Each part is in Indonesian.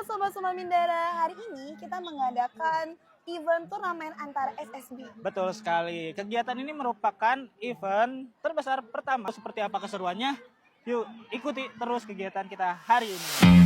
Sobat Suma Mindara, hari ini kita mengadakan event turnamen antara SSB. Betul sekali. Kegiatan ini merupakan event terbesar pertama. Seperti apa keseruannya? Yuk, ikuti terus kegiatan kita hari ini.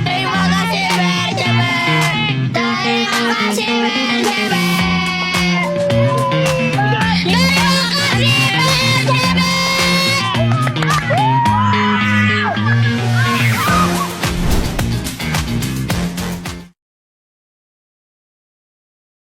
Terima kasih manajemen. Terima kasih manajemen.